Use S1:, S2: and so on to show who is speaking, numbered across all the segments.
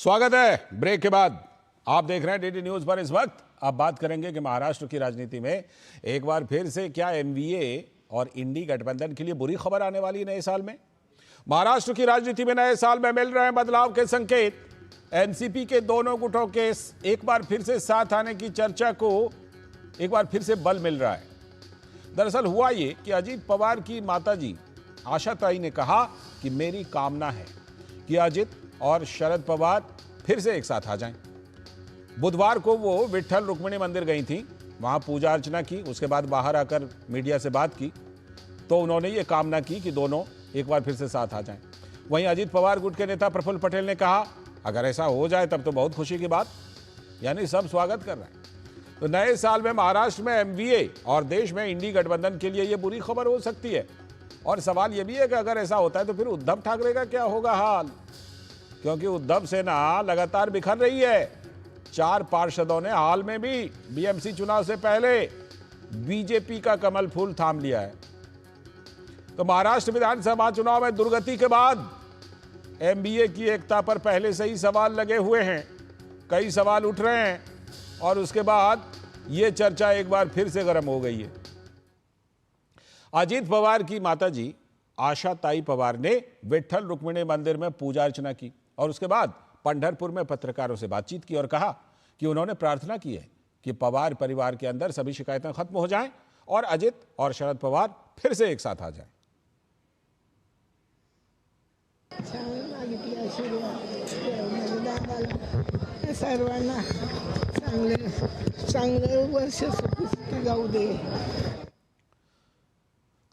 S1: स्वागत है ब्रेक के बाद। आप देख रहे हैं डीडी न्यूज पर। इस वक्त आप बात करेंगे कि महाराष्ट्र की राजनीति में एक बार फिर से क्या एमवीए और इंडी गठबंधन के लिए बुरी खबर आने वाली है नए साल में। महाराष्ट्र की राजनीति में नए साल में मिल रहे हैं बदलाव के संकेत। एनसीपी के दोनों गुटों के एक बार फिर से साथ आने की चर्चा को एक बार फिर से बल मिल रहा है। दरअसल हुआ ये कि अजीत पवार की माताजी आशा ताई ने कहा कि मेरी कामना है कि अजित और शरद पवार फिर से एक साथ आ जाएं। बुधवार को वो विट्ठल रुक्मिणी मंदिर गई थी, वहां पूजा अर्चना की, उसके बाद बाहर आकर मीडिया से बात की तो उन्होंने ये कामना की कि दोनों एक बार फिर से साथ आ जाएं। वहीं अजीत पवार गुट के नेता प्रफुल्ल पटेल ने कहा अगर ऐसा हो जाए तब तो बहुत खुशी की बात, यानी सब स्वागत कर रहे हैं। तो नए साल में महाराष्ट्र में एमवीए और देश में इंडी गठबंधन के लिए ये बुरी खबर हो सकती है। और सवाल ये भी है कि अगर ऐसा होता है तो फिर उद्धव ठाकरे का क्या होगा हाल, क्योंकि उद्धव सेना लगातार बिखर रही है। 4 पार्षदों ने हाल में भी बीएमसी चुनाव से पहले बीजेपी का कमल फूल थाम लिया है। तो महाराष्ट्र विधानसभा चुनाव में दुर्गति के बाद एमवीए की एकता पर पहले से ही सवाल लगे हुए हैं, कई सवाल उठ रहे हैं और उसके बाद यह चर्चा एक बार फिर से गर्म हो गई है। अजीत पवार की माताजी आशा ताई पवार ने विट्ठल रुक्मिणी मंदिर में पूजा अर्चना की और उसके बाद पंढरपुर में पत्रकारों से बातचीत की और कहा कि उन्होंने प्रार्थना की है कि पवार परिवार के अंदर सभी शिकायतें खत्म हो जाएं और अजित और शरद पवार फिर से एक साथ आ जाएं।
S2: सर्वांना चांगले वर्ष जाऊ दे।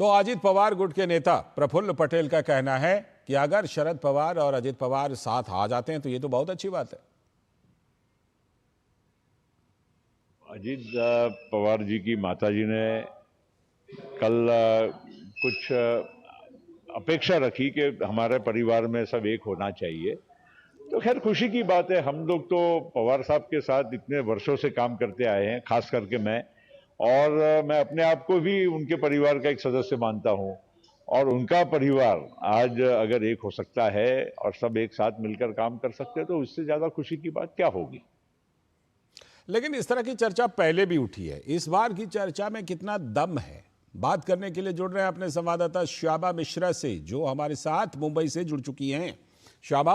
S1: तो अजित पवार गुट के नेता प्रफुल्ल पटेल का कहना है कि अगर शरद पवार और अजित पवार साथ आ जाते हैं तो ये तो बहुत अच्छी बात है।
S3: अजित पवार जी की माताजी ने कल कुछ अपेक्षा रखी कि हमारे परिवार में सब एक होना चाहिए, तो खैर खुशी की बात है। हम लोग तो पवार साहब के साथ इतने वर्षों से काम करते आए हैं, खास करके मैं, और मैं अपने आप को भी उनके परिवार का एक सदस्य मानता हूं। और उनका परिवार आज अगर एक हो सकता है और सब एक साथ मिलकर काम कर सकते हैं तो उससे ज्यादा खुशी की बात क्या होगी।
S1: लेकिन इस तरह की चर्चा पहले भी उठी है, इस बार की चर्चा में कितना दम है, बात करने के लिए जुड़ रहे हैं अपने संवाददाता श्यामा मिश्रा से जो हमारे साथ मुंबई से जुड़ चुकी हैं। श्यामा,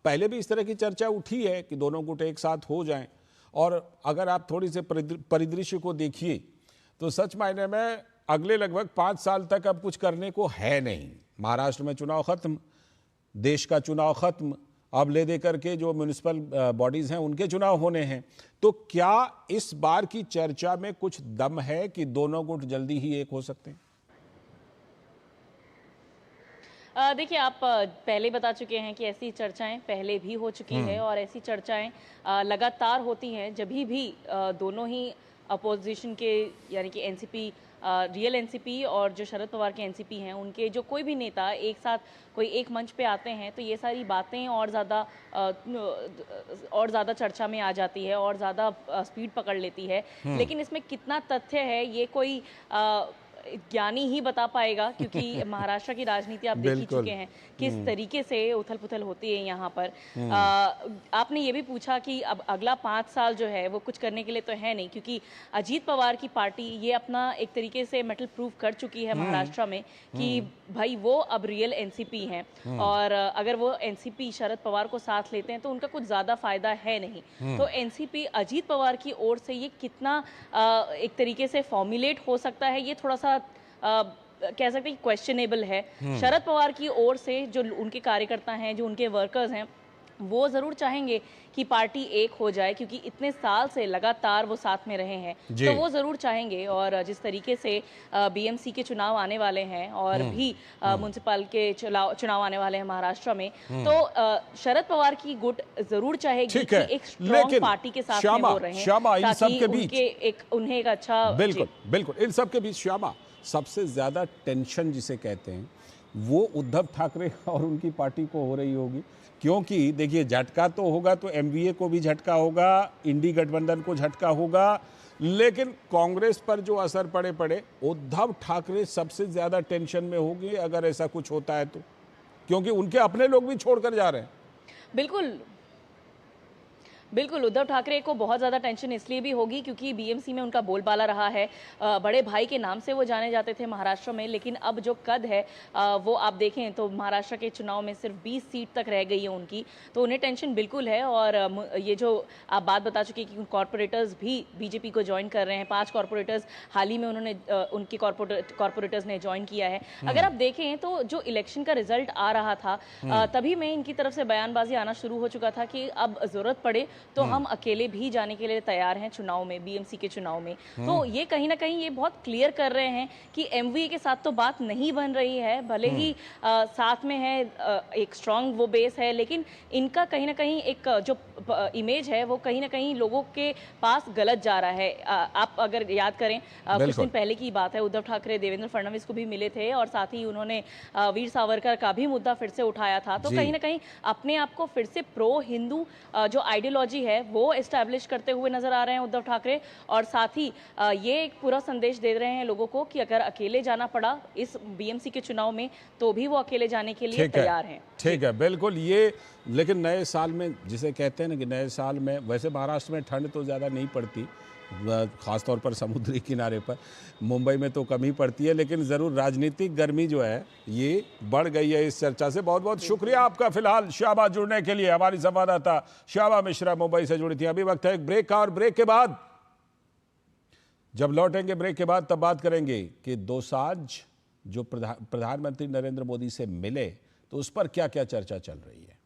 S1: पहले भी इस तरह की चर्चा उठी है कि दोनों गुट एक साथ हो जाएं, और अगर आप थोड़ी से परिदृश्य को देखिए तो सच मायने में अगले लगभग 5 साल तक अब कुछ करने को है नहीं। महाराष्ट्र में चुनाव खत्म, देश का चुनाव खत्म, अब ले दे करके जो म्युनिसिपल बॉडीज हैं उनके चुनाव होने हैं। तो क्या इस बार की चर्चा में कुछ दम है कि दोनों गुट जल्दी ही एक हो सकते हैं?
S4: देखिए, आप पहले बता चुके हैं कि ऐसी चर्चाएं पहले भी हो चुकी है और ऐसी चर्चाएं लगातार होती हैं जब भी दोनों ही अपोजिशन के यानी कि एनसीपी, रियल एनसीपी और जो शरद पवार के एनसीपी हैं उनके जो कोई भी नेता एक साथ कोई एक मंच पे आते हैं तो ये सारी बातें और ज़्यादा चर्चा में आ जाती है और ज़्यादा स्पीड पकड़ लेती है। लेकिन इसमें कितना तथ्य है ये कोई ज्ञानी ही बता पाएगा, क्योंकि महाराष्ट्र की राजनीति आप देख ही चुके हैं किस तरीके से उथल पुथल होती है यहाँ पर। आपने ये भी पूछा कि अब अगला 5 साल जो है वो कुछ करने के लिए तो है नहीं, क्योंकि अजीत पवार की पार्टी ये अपना एक तरीके से मेटल प्रूफ कर चुकी है महाराष्ट्र में कि भाई वो अब रियल एनसीपी हैं और अगर वो एनसीपी शरद पवार को साथ लेते हैं तो उनका कुछ ज्यादा फायदा है नहीं। तो एनसीपी अजीत पवार की ओर से ये कितना एक तरीके से फॉर्मुलेट हो सकता है, ये थोड़ा सा कह सकते हैं क्वेश्चनेबल है। शरद पवार की ओर से जो उनके कार्यकर्ता हैं, जो उनके वर्कर्स हैं, वो जरूर चाहेंगे कि पार्टी एक हो जाए, क्योंकि इतने साल से लगातार वो साथ में रहे हैं, तो वो जरूर चाहेंगे। और जिस तरीके से बीएमसी के चुनाव आने वाले हैं और भी म्युनिसिपल के चुनाव आने वाले हैं महाराष्ट्र में, तो शरद पवार की गुट जरूर चाहेगी कि एक स्ट्रॉन्ग पार्टी के साथ में वो रहें, ताकि उन्हें एक अच्छा।
S1: बिल्कुल बिल्कुल, इन सब के बीच श्यामा, सबसे ज्यादा टेंशन जिसे कहते हैं वो उद्धव ठाकरे और उनकी पार्टी को हो रही होगी, क्योंकि देखिए झटका तो होगा तो एमवीए को भी झटका होगा, इंडी गठबंधन को झटका होगा, लेकिन कांग्रेस पर जो असर पड़े उद्धव ठाकरे सबसे ज्यादा टेंशन में होंगे अगर ऐसा कुछ होता है तो, क्योंकि उनके अपने लोग भी छोड़कर जा रहे हैं।
S4: बिल्कुल बिल्कुल, उद्धव ठाकरे को बहुत ज़्यादा टेंशन इसलिए भी होगी क्योंकि बीएमसी में उनका बोलबाला रहा है। बड़े भाई के नाम से वो जाने जाते थे महाराष्ट्र में, लेकिन अब जो कद है वो आप देखें तो महाराष्ट्र के चुनाव में सिर्फ 20 सीट तक रह गई है उनकी, तो उन्हें टेंशन बिल्कुल है। और ये जो आप बात बता चुके कि कॉरपोरेटर्स भी बीजेपी को ज्वाइन कर रहे हैं, 5 कॉरपोरेटर्स हाल ही में उन्होंने उनके कॉरपोरेटर्स ने ज्वाइन किया है। अगर आप देखें तो जो इलेक्शन का रिजल्ट आ रहा था तभी में इनकी तरफ से बयानबाजी आना शुरू हो चुका था कि अब जरूरत पड़े तो हम अकेले भी जाने के लिए तैयार हैं चुनाव में, बीएमसी के चुनाव में। तो ये कहीं ना कहीं ये बहुत क्लियर कर रहे हैं कि एमवीए के साथ तो बात नहीं बन रही है, भले ही साथ में है एक स्ट्रांग वो बेस है, लेकिन इनका कहीं ना कहीं एक जो इमेज है वो कहीं ना कहीं लोगों के पास गलत जा रहा है। आप अगर याद करें कुछ दिन पहले की बात है, उद्धव ठाकरे देवेंद्र फडणवीस को भी मिले थे और साथ ही उन्होंने वीर सावरकर का भी मुद्दा फिर से उठाया था। तो कहीं ना कहीं अपने आप को फिर से प्रो हिंदू जो आइडियोलॉजी है वो एस्टैब्लिश करते हुए नजर आ रहे हैं उद्धव ठाकरे, और साथ ही ये एक पूरा संदेश दे रहे हैं लोगों को कि अगर अकेले जाना पड़ा इस बीएमसी के चुनाव में तो भी वो अकेले जाने के लिए तैयार हैं।
S1: ठीक है, बिल्कुल। ये लेकिन नए साल में जिसे कहते हैं ना कि नए साल में वैसे महाराष्ट्र में ठंड तो ज़्यादा नहीं पड़ती, ख़ासतौर पर समुद्री किनारे पर, मुंबई में तो कम ही पड़ती है, लेकिन ज़रूर राजनीतिक गर्मी जो है ये बढ़ गई है इस चर्चा से। बहुत बहुत शुक्रिया आपका फिलहाल शाबा जुड़ने के लिए। हमारी संवाददाता शाबा मिश्रा मुंबई से जुड़ी थी। अभी वक्त है एक ब्रेक का, और ब्रेक के बाद जब लौटेंगे ब्रेक के बाद तब बात करेंगे कि दोसांझ जो प्रधानमंत्री नरेंद्र मोदी से मिले तो उस पर क्या क्या चर्चा चल रही है।